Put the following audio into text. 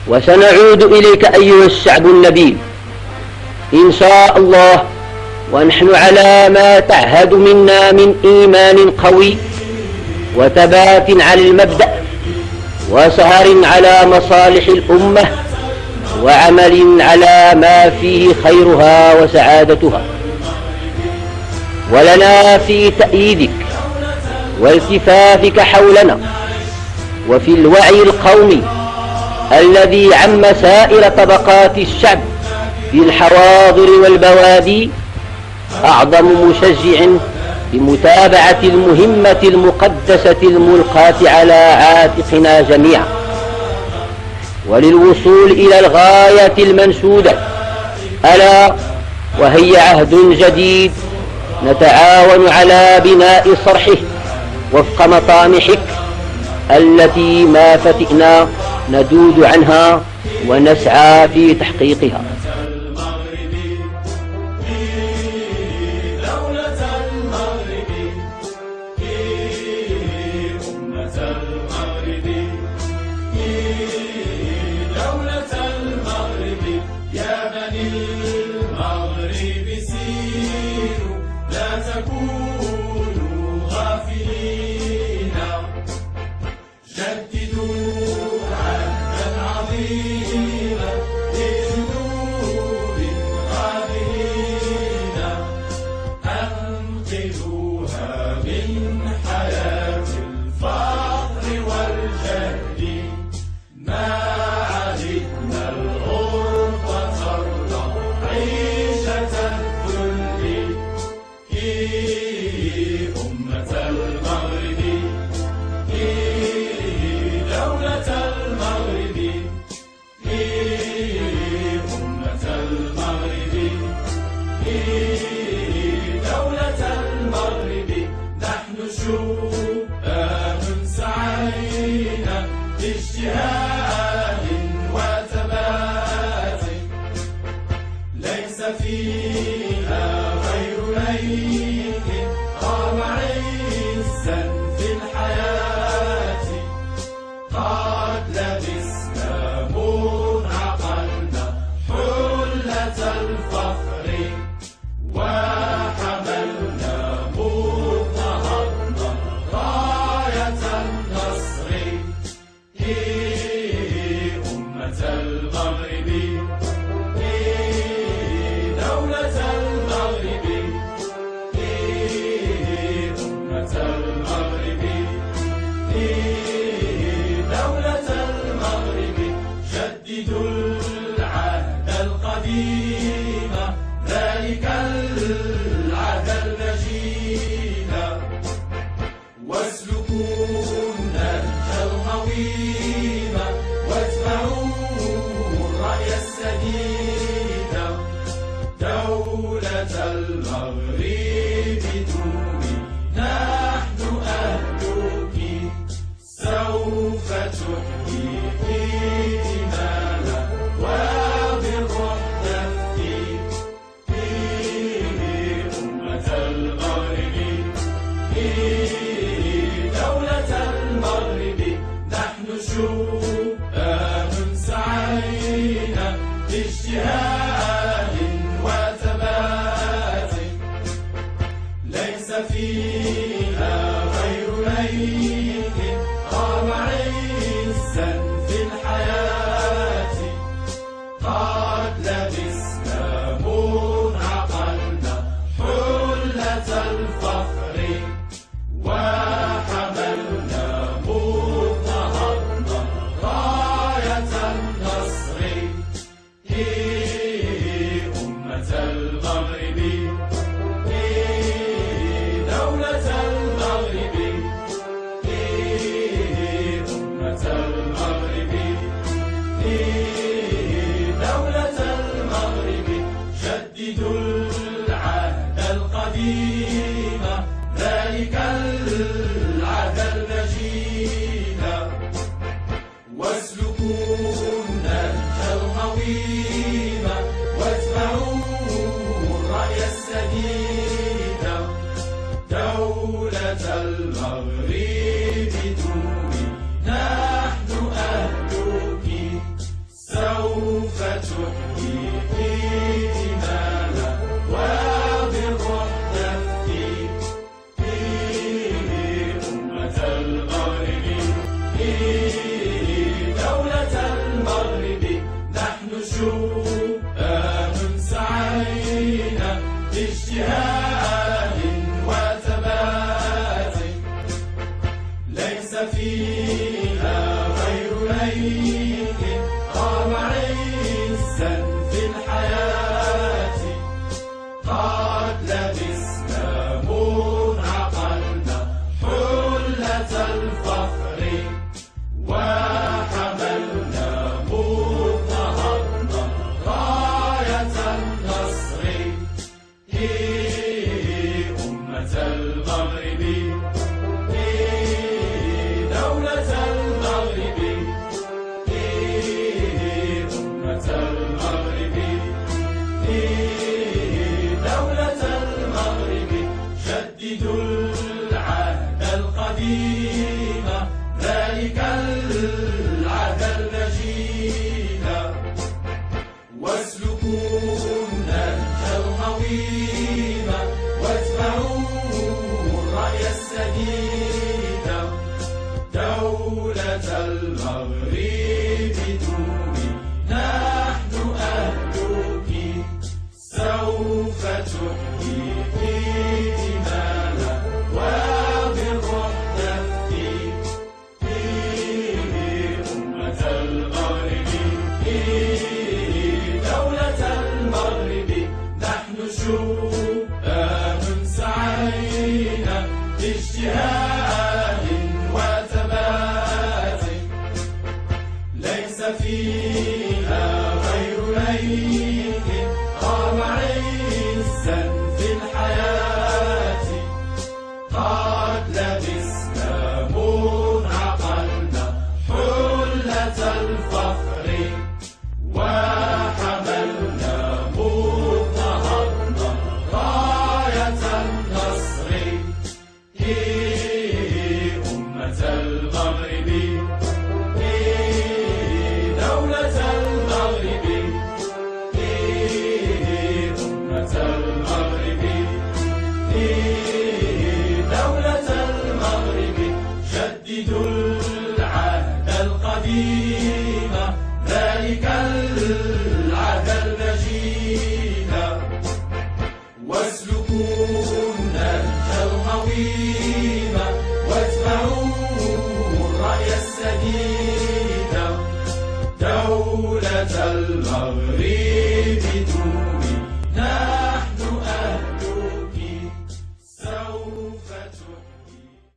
وسنعود إليك أيها الشعب النبيل إن شاء الله، ونحن على ما تعهد منا من إيمان قوي وثبات على المبدأ وسهر على مصالح الأمة وعمل على ما فيه خيرها وسعادتها. ولنا في تأييدك والتفافك حولنا وفي الوعي القومي الذي عم سائر طبقات الشعب في الحواضر والبوادي أعظم مشجع بمتابعة المهمة المقدسة الملقاة على عاتقنا جميعا، وللوصول إلى الغاية المنشودة، ألا وهي عهد جديد نتعاون على بناء صرحه وفق مطامحك التي ما فتئنا ندود عنها ونسعى في تحقيقها. القديم ذلك العهد المجيد، واسلكوا النهج القويم واتبعوا الرأي السديد. دولة المغرب دومي نحن أهلك، سوف تحيي دمانا وبالروح نفدي. أمة المغرب دولة المغرب، نحن شبان سعينا باجتهاد وثبات، ليس فيها غير ليث قام عزا في الحياة. قد لبسنا مذ عقلنا حلة الفخر، وحملنا مذ نهضنا راية النصر. أمة المغرب دولة المغرب، أمة المغرب دولة المغرب. جددوا العهد القديم ذلك العهد المجيد، واسلكوا النهج القويم واتبعوا الرأي السديد. دولة المغرب